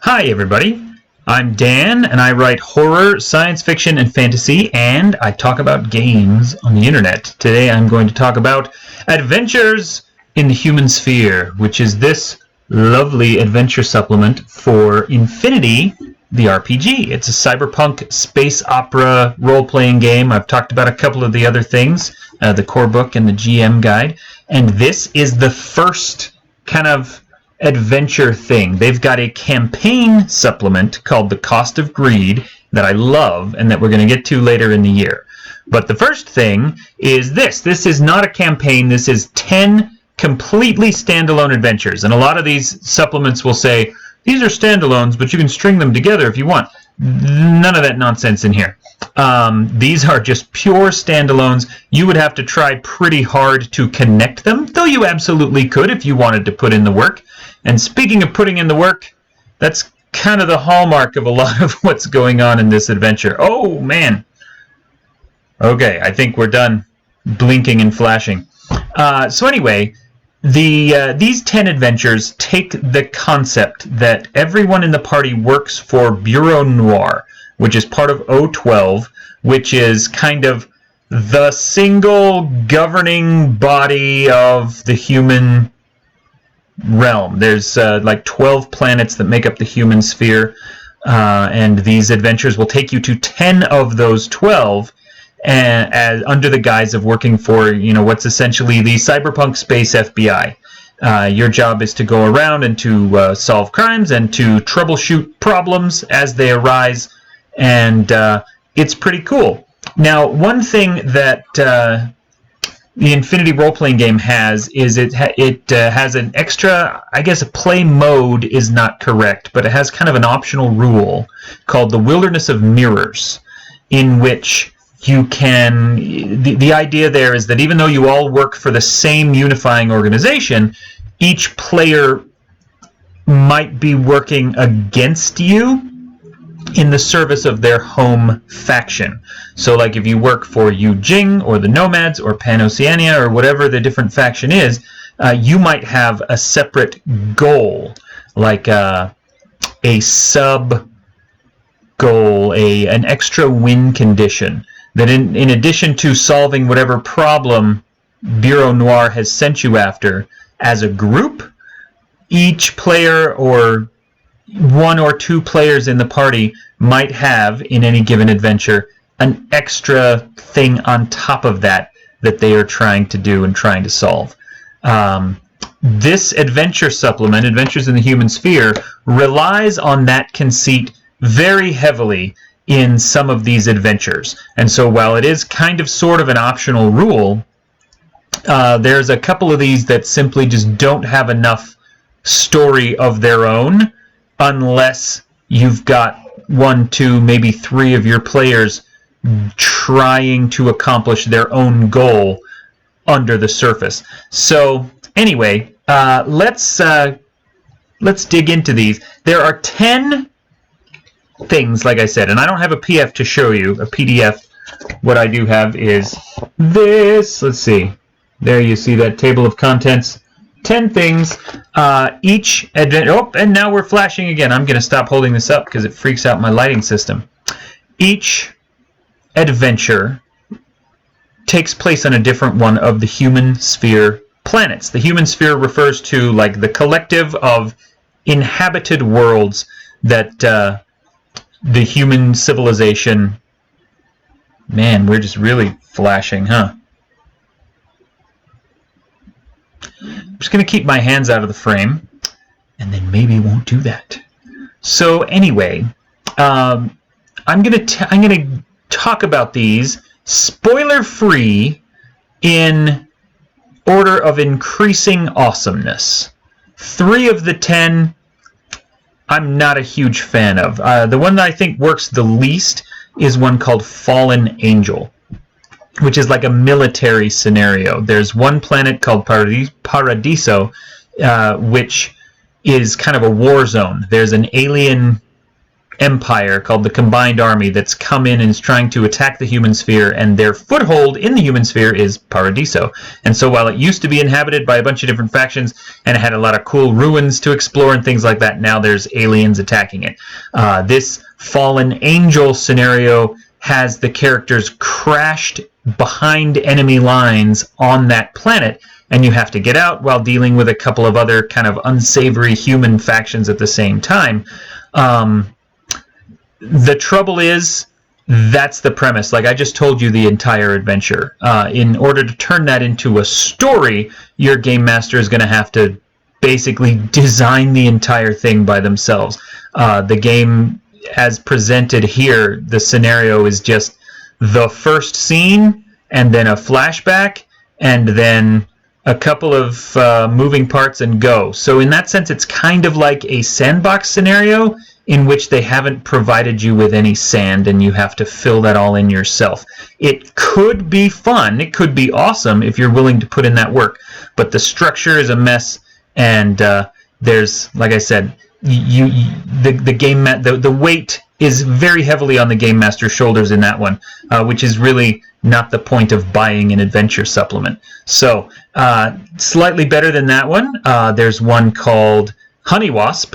Hi everybody, I'm Dan and I write horror, science fiction, and fantasy, and I talk about games on the internet. Today I'm going to talk about Adventures in the Human Sphere, which is this lovely adventure supplement for Infinity, the RPG. It's a cyberpunk space opera role-playing game. I've talked about a couple of the other things, the core book and the GM guide, and this is the first kind of adventure thing. They've got a campaign supplement called The Cost of Greed that I love and that we're going to get to later in the year. But the first thing is this. This is not a campaign. This is 10 completely standalone adventures. And a lot of these supplements will say, these are standalones, but you can string them together if you want. None of that nonsense in here. These are just pure standalones. You would have to try pretty hard to connect them, though you absolutely could if you wanted to put in the work. And speaking of putting in the work, that's kind of the hallmark of a lot of what's going on in this adventure. Oh, man. Okay, I think we're done blinking and flashing. So anyway, these 10 adventures take the concept that everyone in the party works for Bureau Noir, which is part of O12, which is kind of the single governing body of the human realm. There's like 12 planets that make up the human sphere, and these adventures will take you to 10 of those 12 under the guise of working for, what's essentially the cyberpunk space FBI. Your job is to go around and to solve crimes and to troubleshoot problems as they arise, and it's pretty cool. Now, one thing that the Infinity role-playing game has is it has an extra, I guess a play mode is not correct, but it has kind of an optional rule called the Wilderness of Mirrors, in which you can, the idea there is that even though you all work for the same unifying organization, each player might be working against you in the service of their home faction. So like if you work for Yu Jing or the Nomads or Pan-Oceania or whatever the different faction is, you might have a separate goal, like a sub goal, an extra win condition, that in addition to solving whatever problem Bureau Noir has sent you after as a group, each player or one or two players in the party might have, in any given adventure, an extra thing on top of that they are trying to do and trying to solve. This adventure supplement, Adventures in the Human Sphere, relies on that conceit very heavily in some of these adventures. And so while it is kind of sort of an optional rule, there's a couple of these that simply just don't have enough story of their own unless you've got 1, 2, maybe 3 of your players trying to accomplish their own goal under the surface. So anyway, let's dig into these. There are 10 things, like I said, and I don't have a PDF to show you, a PDF. What I do have is this. Let's see. There you see that table of contents. 10 things. Each adventure. Oh, and now we're flashing again. I'm going to stop holding this up because it freaks out my lighting system. Each adventure takes place on a different one of the human sphere planets. The human sphere refers to like the collective of inhabited worlds that the human civilization. Man, we're just really flashing, huh? I'm just going to keep my hands out of the frame, and then maybe won't do that. So anyway, I'm going to talk about these spoiler-free in order of increasing awesomeness. 3 of the 10 I'm not a huge fan of. The one that I think works the least is one called Fallen Angel, which is like a military scenario. There's one planet called Paradiso, which is kind of a war zone. There's an alien empire called the Combined Army that's come in and is trying to attack the human sphere, and their foothold in the human sphere is Paradiso. And so while it used to be inhabited by a bunch of different factions and it had a lot of cool ruins to explore and things like that, now there's aliens attacking it. This fallen angel scenario has the characters crashed behind enemy lines on that planet, and you have to get out while dealing with a couple of other kind of unsavory human factions at the same time. The trouble is, that's the premise. Like I just told you the entire adventure. In order to turn that into a story, your game master is going to have to basically design the entire thing by themselves. The game, as presented here, the scenario is just the first scene, and then a flashback, and then a couple of moving parts and go. So in that sense, it's kind of like a sandbox scenario in which they haven't provided you with any sand and you have to fill that all in yourself. It could be fun, it could be awesome if you're willing to put in that work, but the structure is a mess, and there's, like I said, the weight is very heavily on the game master's shoulders in that one, which is really not the point of buying an adventure supplement. So slightly better than that one, there's one called Honey Wasp,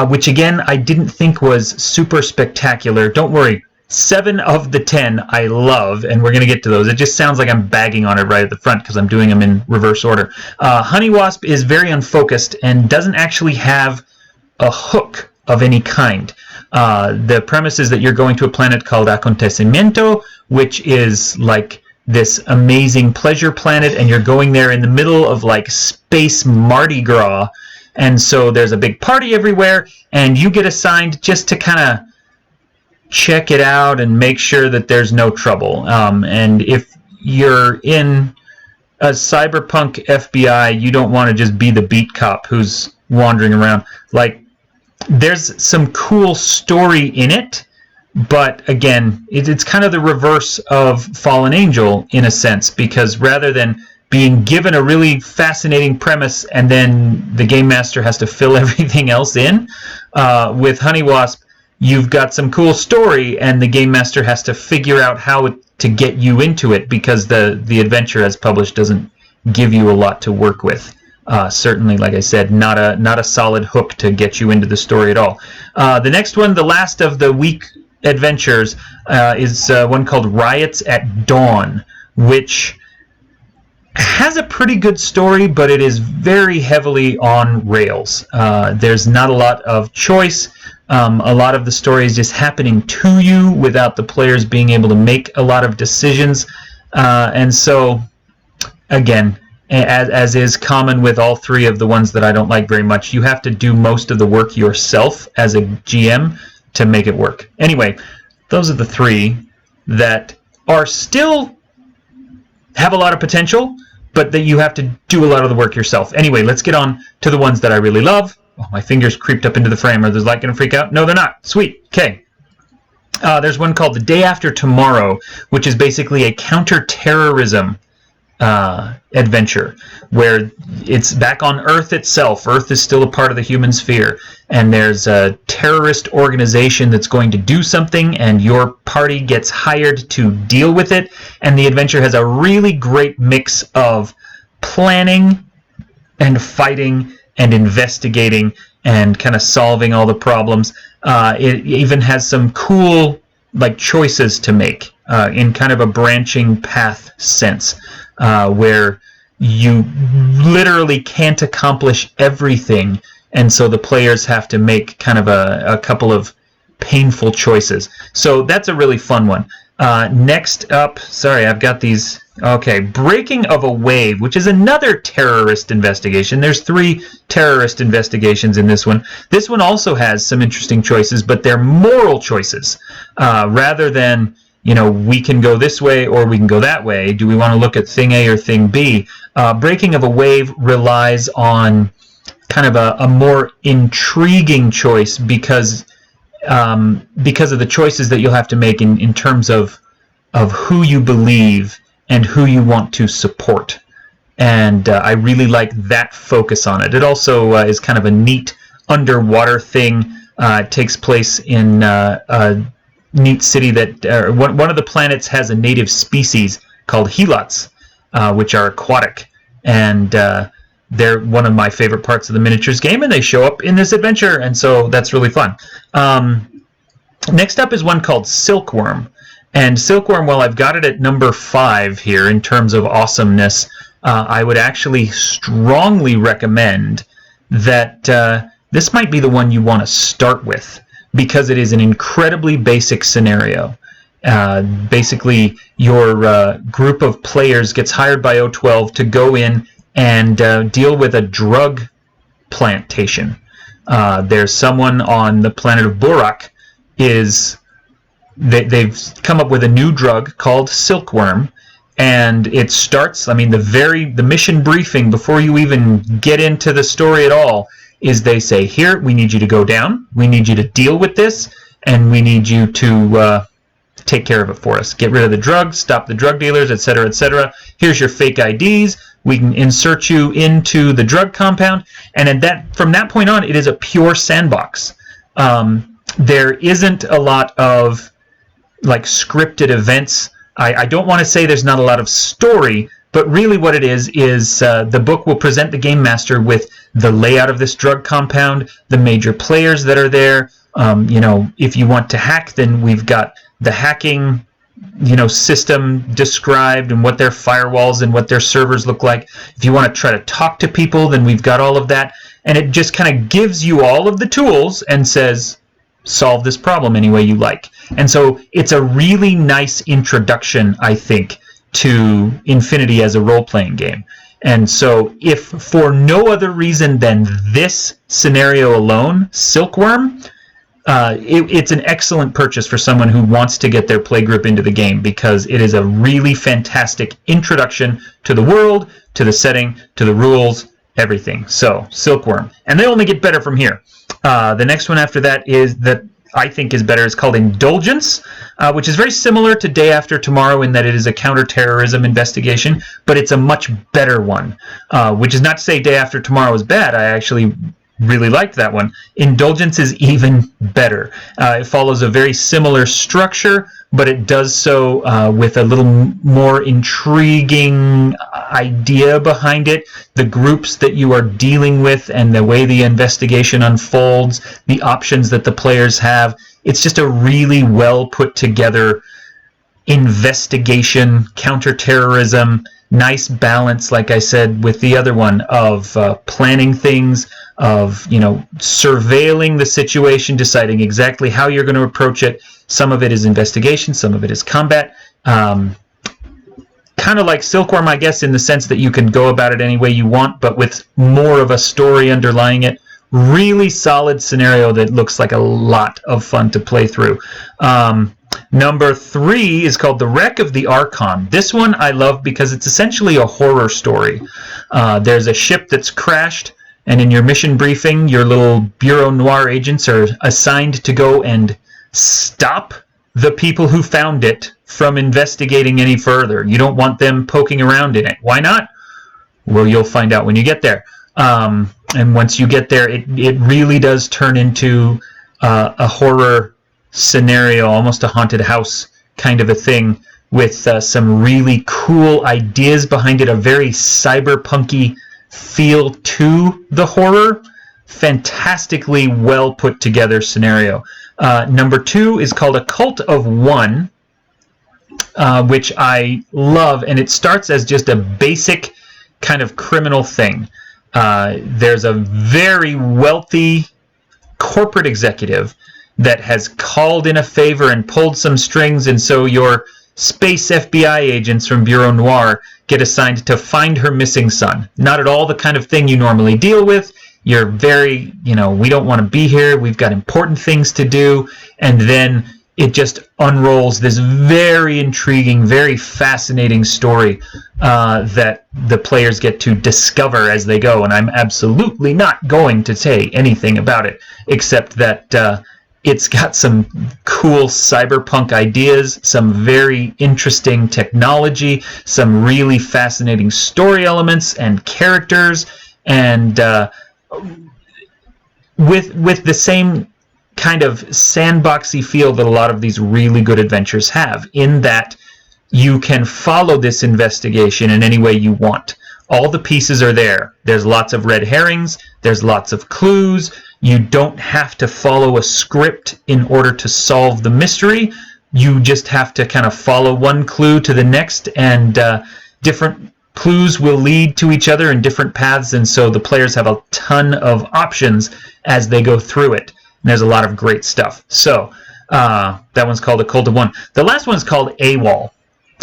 which again I didn't think was super spectacular. Don't worry, 7 of the 10 I love, and we're going to get to those. It just sounds like I'm bagging on it right at the front because I'm doing them in reverse order. Honey Wasp is very unfocused and doesn't actually have a hook of any kind. The premise is that you're going to a planet called Acontecimiento, which is like this amazing pleasure planet, and you're going there in the middle of like space Mardi Gras, and so there's a big party everywhere, and you get assigned just to kind of check it out and make sure that there's no trouble. And if you're in a cyberpunk FBI, you don't want to just be the beat cop who's wandering around. Like, there's some cool story in it, but again, it's kind of the reverse of Fallen Angel in a sense, because rather than being given a really fascinating premise and then the game master has to fill everything else in, with Honey Wasp, you've got some cool story and the game master has to figure out how to get you into it, because the adventure as published doesn't give you a lot to work with. Certainly, like I said, not a solid hook to get you into the story at all. The next one, the last of the week adventures, is one called Riots at Dawn, which has a pretty good story, but it is very heavily on rails. There's not a lot of choice. A lot of the story is just happening to you without the players being able to make a lot of decisions. And so, again, as is common with all 3 of the ones that I don't like very much, you have to do most of the work yourself as a GM to make it work. Anyway, those are the 3 that are still have a lot of potential, but that you have to do a lot of the work yourself. Anyway, let's get on to the ones that I really love. Oh, my fingers creeped up into the frame. Are the light going to freak out? No, they're not. Sweet. Okay. There's one called The Day After Tomorrow, which is basically a counter-terrorism adventure, where it's back on Earth itself. Earth is still a part of the human sphere, and there's a terrorist organization that's going to do something, and your party gets hired to deal with it, and the adventure has a really great mix of planning and fighting and investigating and kind of solving all the problems. It even has some cool like choices to make in kind of a branching path sense, where you literally can't accomplish everything, and so the players have to make kind of a couple of painful choices. So that's a really fun one. Next up, sorry, I've got these. Okay, Breaking of a Wave, which is another terrorist investigation. There's 3 terrorist investigations in this one. This one also has some interesting choices, but they're moral choices. Rather than, we can go this way or we can go that way. Do we want to look at thing A or thing B? Breaking of a Wave relies on kind of a more intriguing choice because of the choices that you'll have to make in terms of who you believe and who you want to support. And I really like that focus on it. It also is kind of a neat underwater thing It takes place in a neat city that one of the planets has a native species called helots, which are aquatic, and they're one of my favorite parts of the miniatures game, and they show up in this adventure, and so that's really fun. Next up is one called Silkworm. And Silkworm, while I've got it at number 5 here in terms of awesomeness, I would actually strongly recommend that this might be the one you want to start with, because it is an incredibly basic scenario. Basically, your group of players gets hired by O12 to go in and deal with a drug plantation. There's someone on the planet of Borak. They've come up with a new drug called Silkworm, and it starts, the mission briefing before you even get into the story at all is they say, here, we need you to go down, we need you to deal with this, and we need you to take care of it for us. Get rid of the drugs, stop the drug dealers, etc., etc. Here's your fake IDs. We can insert you into the drug compound, and from that point on, it is a pure sandbox. There isn't a lot of scripted events. I don't want to say there's not a lot of story, but really what it is the book will present the game master with the layout of this drug compound, the major players that are there. If you want to hack, then we've got the hacking system described and what their firewalls and what their servers look like. If you want to try to talk to people, then we've got all of that. And it just kind of gives you all of the tools and says, solve this problem any way you like. And so it's a really nice introduction, I think, to Infinity as a role-playing game. And so if for no other reason than this scenario alone, Silkworm, it's an excellent purchase for someone who wants to get their playgroup into the game, because it is a really fantastic introduction to the world, to the setting, to the rules, everything. So, Silkworm. And they only get better from here. The next one after that I think is better. It's called Indulgence, which is very similar to Day After Tomorrow in that it is a counterterrorism investigation, but it's a much better one, which is not to say Day After Tomorrow is bad. I actually really liked that one. Indulgence is even better. It follows a very similar structure, but it does so with a little more intriguing idea behind it. The groups that you are dealing with and the way the investigation unfolds, the options that the players have. It's just a really well put together investigation, counterterrorism, nice balance, like I said, with the other one of planning things, of surveilling the situation, deciding exactly how you're going to approach it. Some of it is investigation, some of it is combat. Kind of like Silkworm, I guess, in the sense that you can go about it any way you want, but with more of a story underlying it. Really solid scenario that looks like a lot of fun to play through. Number 3 is called The Wreck of the Archon. This one I love because it's essentially a horror story. There's a ship that's crashed, and in your mission briefing, your little Bureau Noir agents are assigned to go and stop the people who found it from investigating any further. You don't want them poking around in it. Why not? Well, you'll find out when you get there. And once you get there, it really does turn into a horror scenario, almost a haunted house kind of a thing, with some really cool ideas behind it, a very cyberpunky feel to the horror. Fantastically well put together scenario. Number 2 is called A Cult of One, which I love, and it starts as just a basic kind of criminal thing. There's a very wealthy corporate executive that has called in a favor and pulled some strings, and so your space FBI agents from Bureau Noir get assigned to find her missing son. Not at all the kind of thing you normally deal with. You're very, we don't want to be here, we've got important things to do, and then it just unrolls this very intriguing, very fascinating story that the players get to discover as they go, and I'm absolutely not going to say anything about it, except that it's got some cool cyberpunk ideas, some very interesting technology, some really fascinating story elements and characters, and with the same kind of sandboxy feel that a lot of these really good adventures have, in that you can follow this investigation in any way you want. All the pieces are there. There's lots of red herrings. There's lots of clues. You don't have to follow a script in order to solve the mystery. You just have to kind of follow one clue to the next, and different clues will lead to each other in different paths, and so the players have a ton of options as they go through it. And there's a lot of great stuff. So that one's called A Cult of One. The last one's called AWOL.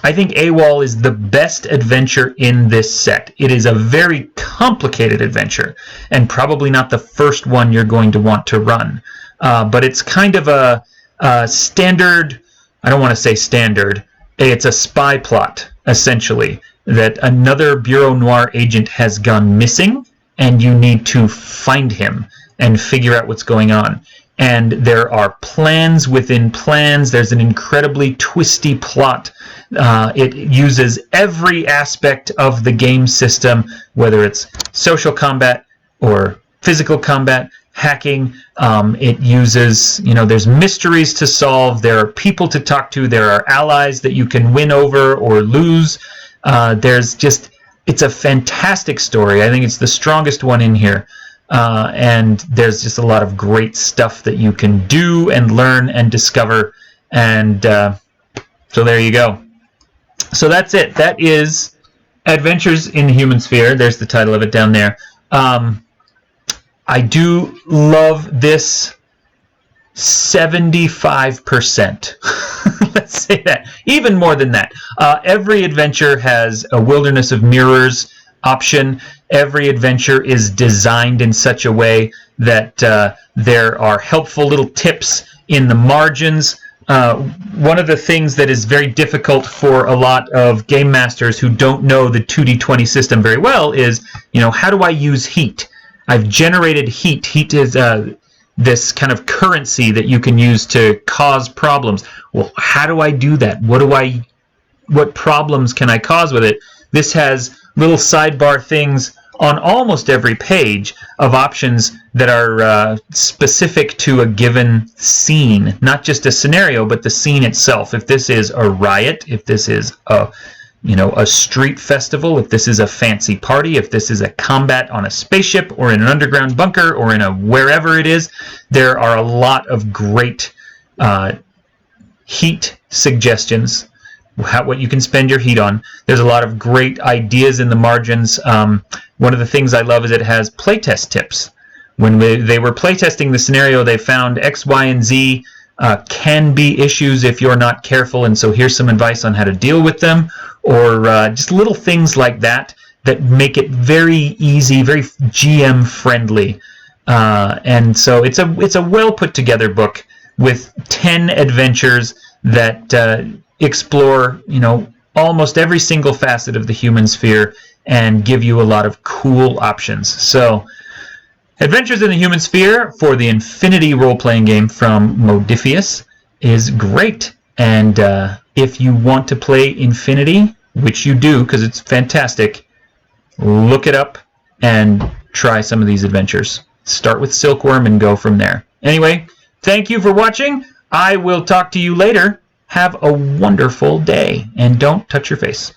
I think AWOL is the best adventure in this set. It is a very complicated adventure, and probably not the first one you're going to want to run. But it's kind of a standard, I don't want to say standard, it's a spy plot, essentially, that another Bureau Noir agent has gone missing, and you need to find him and figure out what's going on. And there are plans within plans. There's an incredibly twisty plot. It uses every aspect of the game system, whether it's social combat or physical combat, hacking. It uses, there's mysteries to solve. There are people to talk to. There are allies that you can win over or lose. It's a fantastic story. I think it's the strongest one in here. And there's just a lot of great stuff that you can do and learn and discover. And so there you go. So that's it. That is Adventures in the Human Sphere. There's the title of it down there. I do love this 75%. Let's say that. Even more than that. Every adventure has a Wilderness of Mirrors option. Every adventure is designed in such a way that there are helpful little tips in the margins. One of the things that is very difficult for a lot of game masters who don't know the 2D20 system very well is, how do I use heat? I've generated heat. Heat is this kind of currency that you can use to cause problems. Well, how do I do that? What problems can I cause with it? This has little sidebar things on almost every page of options that are specific to a given scene, not just a scenario, but the scene itself. If this is a riot, if this is a street festival, if this is a fancy party, if this is a combat on a spaceship or in an underground bunker or in a wherever it is, there are a lot of great heat suggestions. What you can spend your heat on. There's a lot of great ideas in the margins. One of the things I love is it has playtest tips. When they were playtesting the scenario, they found X, Y, and Z can be issues if you're not careful, and so here's some advice on how to deal with them, or just little things like that that make it very easy, very GM friendly. And so it's a well put together book with 10 adventures that explore, almost every single facet of the human sphere and give you a lot of cool options. So, Adventures in the Human Sphere for the Infinity role-playing game from Modifius is great. And if you want to play Infinity, which you do because it's fantastic, look it up and try some of these adventures. Start with Silkworm and go from there. Anyway, thank you for watching. I will talk to you later. Have a wonderful day, and don't touch your face.